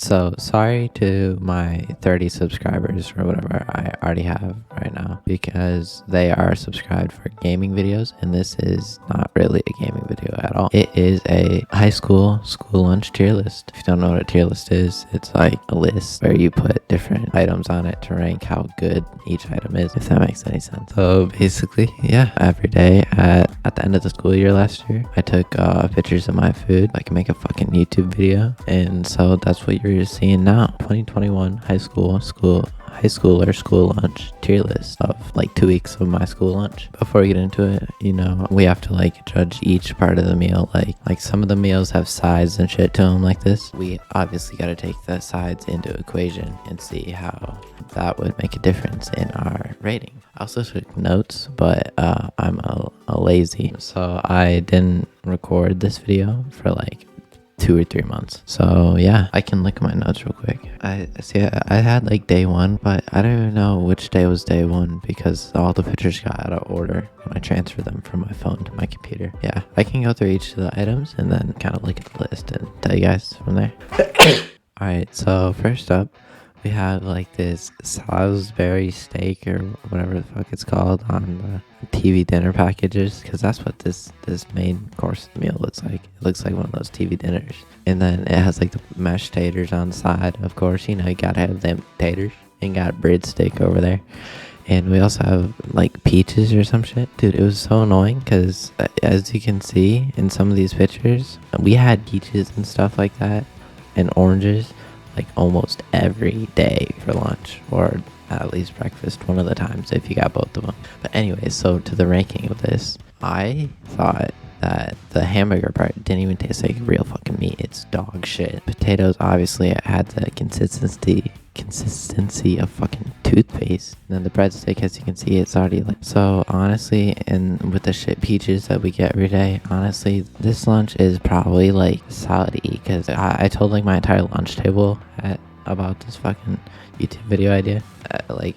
So sorry to my 30 subscribers or whatever I already have right now, because they are subscribed for gaming videos, and this is not really a gaming video at all. It is a high school lunch tier list. If you don't know what a tier list is, it's like a list where you put different items on it to rank how good each item is, if that makes any sense. So basically, yeah, every day at the end of the school year last year, I took pictures of my food. I can make a fucking YouTube video, and so that's what you're seeing now. 2021 high schooler school lunch tier list of like 2 weeks of my school lunch. Before we get into it, we have to like judge each part of the meal. Like some of the meals have sides and shit to them like this. We obviously got to take the sides into equation and see how that would make a difference in our rating. I also took notes, but I'm a lazy, so I didn't record this video for like 2 or 3 months. So yeah, I can look at my notes real quick. I had like day one, but I don't even know which day was day one because all the pictures got out of order when I transferred them from my phone to my computer. Yeah, I can go through each of the items and then kind of look at the list and tell you guys from there. All right, so first up, we have like this Salisbury Steak or whatever the fuck it's called on the TV dinner packages, because that's what this main course meal looks like. It looks like one of those TV dinners. And then it has like the mashed taters on the side. Of course, you gotta have them taters, and got breadstick over there. And we also have like peaches or some shit. Dude, it was so annoying because as you can see in some of these pictures, we had peaches and stuff like that and oranges like almost every day for lunch, or at least breakfast one of the times if you got both of them. But anyways, so to the ranking of this, I thought that the hamburger part didn't even taste like real fucking meat. It's dog shit. Potatoes, obviously, it had the consistency of fucking toothpaste. And then the breadstick, as you can see, it's already like, so honestly, and with the shit peaches that we get every day, honestly, this lunch is probably like solid E, because I told like my entire lunch table about this fucking YouTube video idea.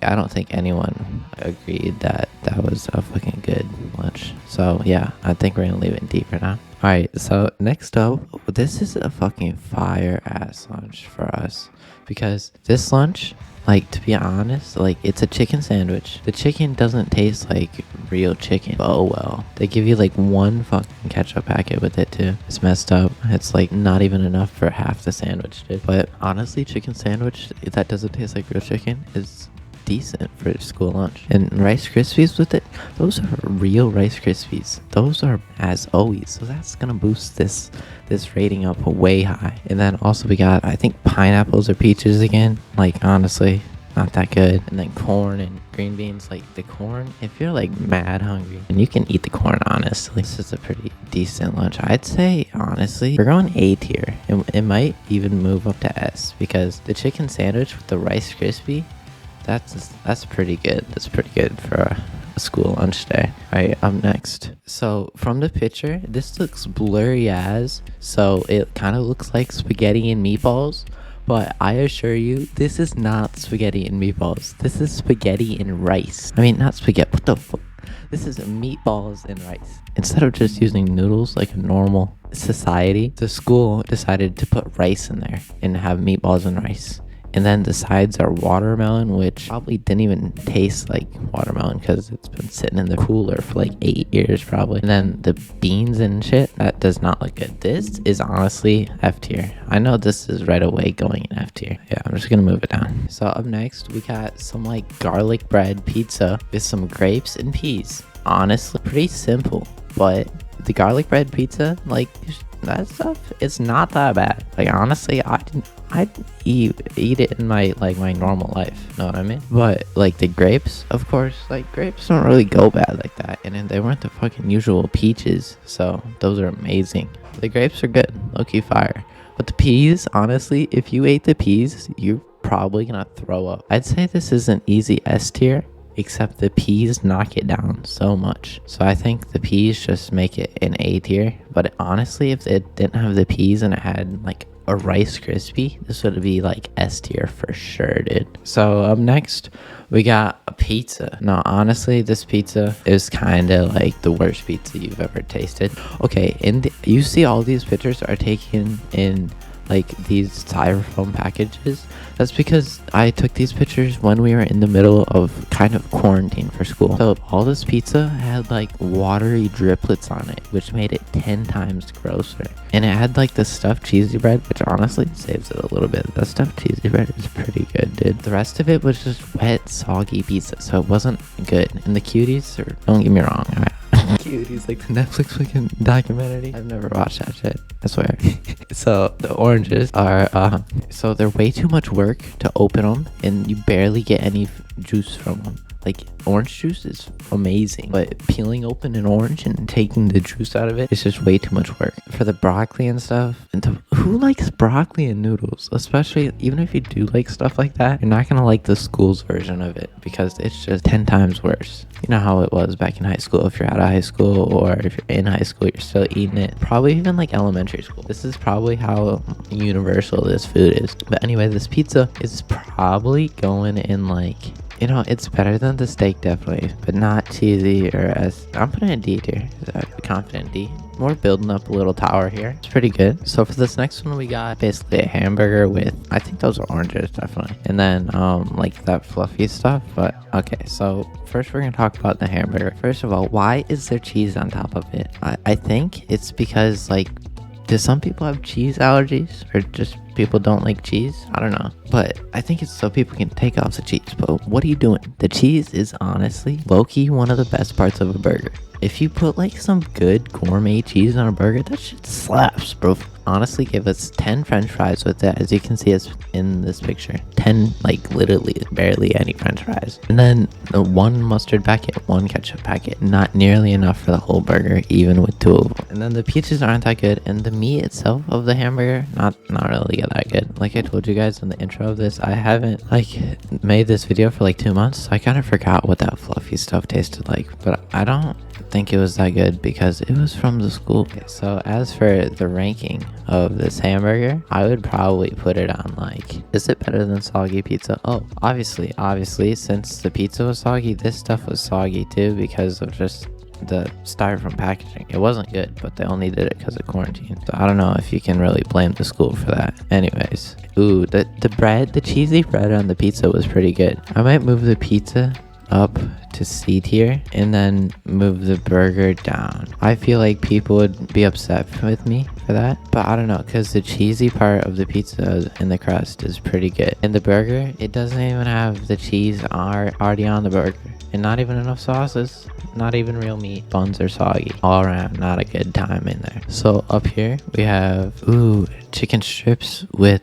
I don't think anyone agreed that was a fucking good lunch. So yeah, I think we're gonna leave it deep for now. Alright, so next up, this is a fucking fire ass lunch for us, because this lunch, like, to be honest, like, it's a chicken sandwich. The chicken doesn't taste like real chicken. Oh well. They give you like one fucking ketchup packet with it too. It's messed up. It's like not even enough for half the sandwich, dude. But honestly, chicken sandwich that doesn't taste like real chicken is decent for school lunch. And Rice Krispies with it, those are real Rice Krispies. Those are as always, so that's gonna boost this rating up way high. And then also we got, I think, pineapples or peaches again. Like, honestly, not that good. And then corn and green beans. Like, the corn, if you're like mad hungry, and you can eat the corn, honestly, this is a pretty decent lunch. I'd say, honestly, we're going A tier. It might even move up to S, because the chicken sandwich with the Rice Krispie, that's pretty good. That's pretty good for a school lunch day. Alright, up next. So from the picture, this looks blurry as, so it kind of looks like spaghetti and meatballs, but I assure you, this is not spaghetti and meatballs. This is spaghetti and rice. I mean, not spaghetti, what the fuck? This is meatballs and rice. Instead of just using noodles like a normal society, the school decided to put rice in there and have meatballs and rice. And then the sides are watermelon, which probably didn't even taste like watermelon because it's been sitting in the cooler for like 8 years probably. And then the beans and shit, that does not look good. This is honestly F tier. I know this is right away going in F tier. Yeah, I'm just gonna move it down. So up next, we got some like garlic bread pizza with some grapes and peas. Honestly, pretty simple, but the garlic bread pizza, like, that stuff, it's not that bad. Like, honestly, I'd eat it in my normal life, know what I mean? But like the grapes, of course, like grapes don't really go bad like that, and then they weren't the fucking usual peaches, so those are amazing. The grapes are good, low-key fire. But the peas, honestly, if you ate the peas, you're probably gonna throw up. I'd say this is an easy S tier, except the peas knock it down so much. So I think the peas just make it an A tier. But honestly, if it didn't have the peas and it had like a Rice Krispie, this would be like S tier for sure, dude. So up next, we got a pizza. Now, honestly, this pizza is kind of like the worst pizza you've ever tasted. Okay, and you see all these pictures are taken in like these styrofoam packages, that's because I took these pictures when we were in the middle of kind of quarantine for school. So all this pizza had like watery driplets on it, which made it 10 times grosser. And it had like the stuffed cheesy bread, which honestly saves it a little bit. The stuffed cheesy bread is pretty good, dude. The rest of it was just wet, soggy pizza, so it wasn't good. And the cuties, don't get me wrong, Cuties, like the Netflix fucking documentary. I've never watched that shit, I swear. So the oranges are so they're way too much work to open them, and you barely get any juice from them. Like, orange juice is amazing, but peeling open an orange and taking the juice out of it is just way too much work. For the broccoli and stuff, who likes broccoli and noodles? Especially, even if you do like stuff like that, you're not gonna like the school's version of it because it's just 10 times worse. You know how it was back in high school. If you're out of high school or if you're in high school, you're still eating it. Probably even like elementary school. This is probably how universal this food is. But anyway, this pizza is probably going in like, you know, it's better than the steak, definitely, but not cheesy or as... I'm putting a D tier. Confident D. We're building up a little tower here. It's pretty good. So for this next one, we got basically a hamburger with... I think those are oranges, definitely. And then, like that fluffy stuff. But, okay, so first we're going to talk about the hamburger. First of all, why is there cheese on top of it? I think it's because, like, do some people have cheese allergies or just people don't like cheese? I don't know, but I think it's so people can take off the cheese. But what are you doing? The cheese is honestly low-key one of the best parts of a burger. If you put like some good gourmet cheese on a burger, that shit slaps, bro. Honestly, give us 10 french fries with that. As you can see, it's in this picture, 10, like literally barely any french fries, and then the 1 mustard packet, 1 ketchup packet. Not nearly enough for the whole burger, even with 2 of them. And then the pizzas aren't that good, and the meat itself of the hamburger, not really that good. Like I told you guys in the intro of this, I haven't like made this video for like 2 months, so I kind of forgot what that fluffy stuff tasted like. But I don't think it was that good because it was from the school. Okay, so as for the ranking of this hamburger, I would probably put it on like, is it better than soggy pizza? Oh, obviously, since the pizza was soggy, this stuff was soggy too because of just the styrofoam packaging. It wasn't good, but they only did it because of quarantine. So I don't know if you can really blame the school for that. Anyways, ooh, the bread, the cheesy bread on the pizza was pretty good. I might move the pizza up to C tier and then move the burger down. I feel like people would be upset with me for that, but I don't know, because the cheesy part of the pizza and the crust is pretty good. And the burger, it doesn't even have the cheese already on the burger, and not even enough sauces, not even real meat. Buns are soggy all around, not a good time in there. So up here we have chicken strips with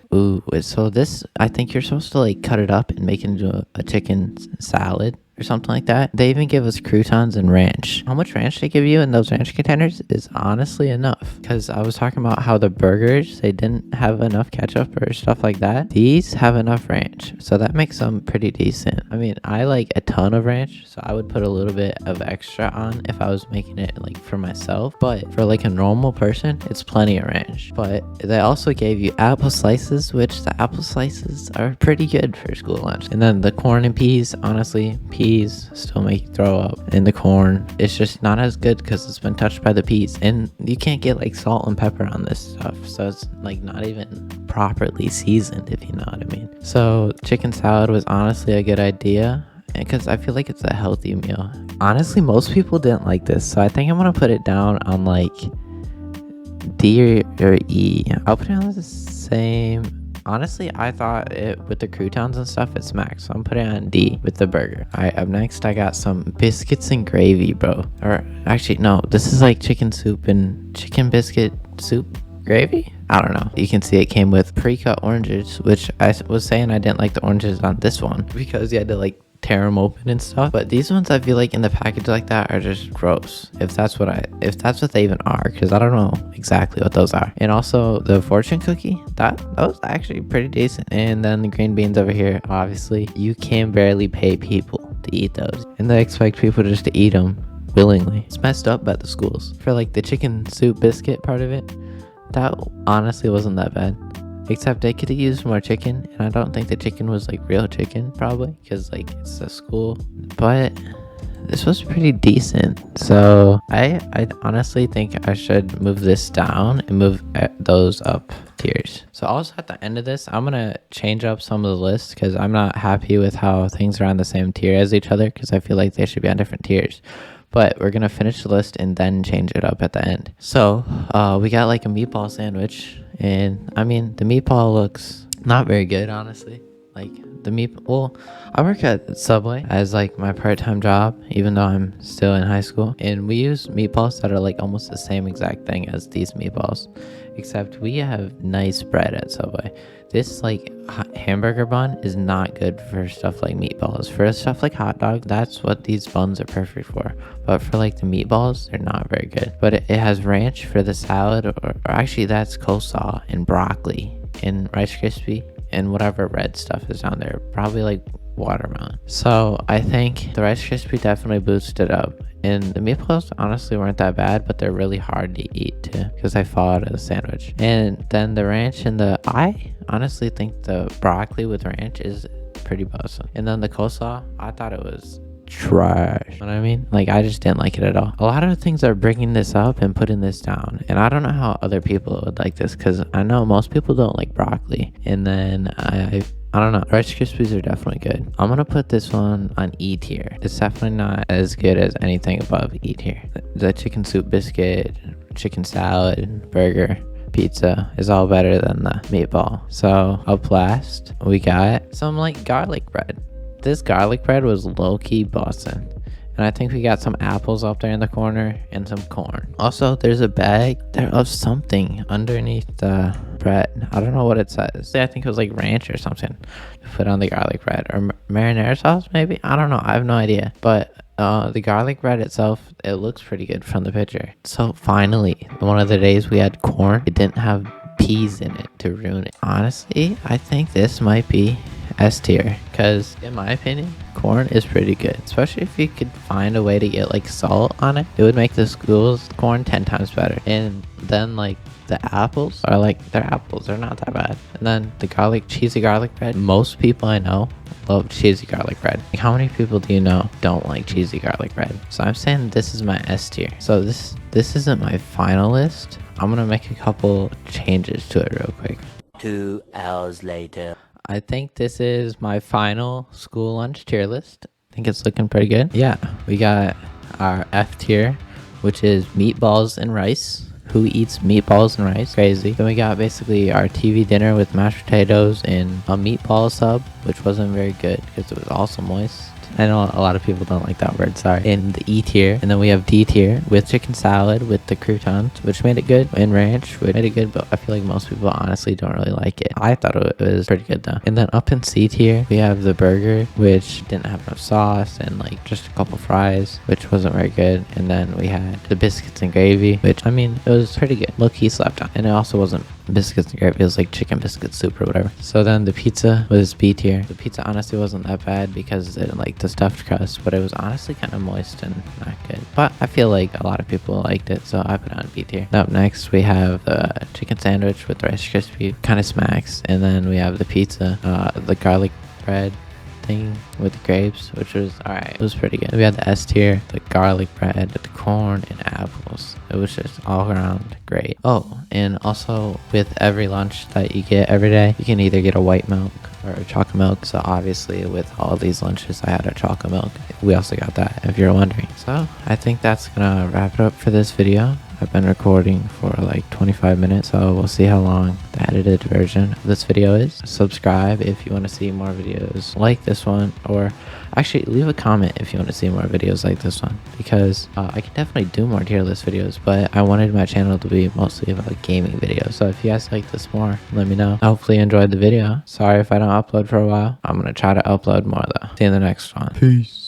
so this, I think you're supposed to like cut it up and make it into a chicken salad or something like that. They even give us croutons and ranch. How much ranch they give you in those ranch containers is honestly enough, because I was talking about how the burgers, they didn't have enough ketchup or stuff like that. These have enough ranch, so that makes them pretty decent. I mean, I like a ton of ranch, so I would put a little bit of extra on if I was making it like for myself, but for like a normal person, it's plenty of ranch. But they also gave you apple slices, which the apple slices are pretty good for school lunch. And then the corn and peas, honestly, peas still make you throw up. And the corn, it's just not as good because it's been touched by the peas, and you can't get like salt and pepper on this stuff, so it's like not even properly seasoned, if you know what I mean. So chicken salad was honestly a good idea because I feel like it's a healthy meal. Honestly, most people didn't like this, so I think I'm gonna put it down on like D or E. I'll put it on the same. Honestly, I thought it with the croutons and stuff, it's max. So I'm putting it on D with the burger. Alright, up next, I got some biscuits and gravy, bro. Or actually, no, this is like chicken soup and chicken biscuit soup gravy? I don't know. You can see it came with pre-cut oranges, which I was saying I didn't like the oranges on this one because you had to like tear them open and stuff. But these ones, I feel like in the package like that are just gross, if that's what they even are, because I don't know exactly what those are. And also the fortune cookie, that was actually pretty decent. And then the green beans over here, obviously you can barely pay people to eat those, and they expect people just to eat them willingly. It's messed up at the schools. For like the chicken soup biscuit part of it, that honestly wasn't that bad. Except they could have used more chicken, and I don't think the chicken was like real chicken, probably, because like it's a school. But this was pretty decent. So I honestly think I should move this down and move those up tiers. So also at the end of this, I'm gonna change up some of the lists because I'm not happy with how things are on the same tier as each other, because I feel like they should be on different tiers. But we're gonna finish the list and then change it up at the end. So we got like a meatball sandwich, and I mean the meatball looks not very good, honestly. Like the well, I work at Subway as like my part-time job, even though I'm still in high school, and we use meatballs that are like almost the same exact thing as these meatballs, except we have nice bread at Subway. This like hamburger bun is not good for stuff like meatballs. For stuff like hot dog, that's what these buns are perfect for. But for like the meatballs, they're not very good. But it has ranch for the salad, or actually that's coleslaw and broccoli and Rice Krispie and whatever red stuff is down there, probably like watermelon. So I think the Rice Krispie definitely boosted up, and the meatballs honestly weren't that bad, but they're really hard to eat too because I fall out of the sandwich. And then the ranch and I honestly think the broccoli with ranch is pretty awesome. And then the coleslaw, I thought it was trash. You know what I mean? Like, I just didn't like it at all. A lot of things are bringing this up and putting this down, and I don't know how other people would like this, because I know most people don't like broccoli. And then I don't know. Rice Krispies are definitely good. I'm gonna put this one on E tier. It's definitely not as good as anything above E tier. The chicken soup biscuit, chicken salad, burger, pizza is all better than the meatball. So up last, we got some like garlic bread. This garlic bread was low-key bussin'. And I think we got some apples up there in the corner and some corn. Also, there's a bag there of something underneath the bread. I don't know what it says. I think it was like ranch or something to put on the garlic bread, or marinara sauce maybe. I don't know. I have no idea. But the garlic bread itself, it looks pretty good from the picture. So finally, one of the days we had corn. It didn't have peas in it to ruin it. Honestly, I think this might be S tier, because in my opinion, corn is pretty good, especially if you could find a way to get like salt on it. It would make the school's corn 10 times better. And then like the apples are like, they're apples, they're not that bad. And then the cheesy garlic bread, most people I know love cheesy garlic bread. Like, how many people do you know don't like cheesy garlic bread? So I'm saying this is my S tier. So this isn't my final list. I'm gonna make a couple changes to it real quick. 2 hours later. I think this is my final school lunch tier list. I think it's looking pretty good. Yeah, we got our F tier, which is meatballs and rice. Who eats meatballs and rice? Crazy. Then we got basically our TV dinner with mashed potatoes and a meatball sub, which wasn't very good because it was also moist. I know a lot of people don't like that word, sorry. In the E tier, and then we have D tier with chicken salad with the croutons, which made it good, and ranch, which made it good, but I feel like most people honestly don't really like it. I thought it was pretty good though. And then up in C tier, we have the burger, which didn't have enough sauce and like just a couple fries, which wasn't very good. And then we had the biscuits and gravy, which I mean, it was pretty good. Low-key slept on. And it also wasn't biscuits and gravy, it was like chicken biscuit soup or whatever. So then the pizza was B tier. The pizza honestly wasn't that bad because it didn't like the stuffed crust, but it was honestly kind of moist and not good. But I feel like a lot of people liked it, so I put it on B tier. Up next, we have the chicken sandwich with Rice Krispie, kind of smacks. And then we have the pizza, the garlic bread thing with the grapes, which was alright. It was pretty good. We had the S tier, the garlic bread, the corn, and apples. It was just all around great. Oh, and also with every lunch that you get every day, you can either get a white milk or a chocolate milk. So obviously with all these lunches, I had a chocolate milk. We also got that, if you're wondering. So I think that's gonna wrap it up for this video. I've been recording for like 25 minutes, so we'll see how long the edited version of this video is. Subscribe if you want to see more videos like this one, or actually leave a comment if you want to see more videos like this one, because I can definitely do more tier list videos, but I wanted my channel to be mostly about gaming videos. So if you guys like this more, let me know. I hopefully enjoyed the video. Sorry if I don't upload for a while. I'm gonna try to upload more though. See you in the next one. Peace.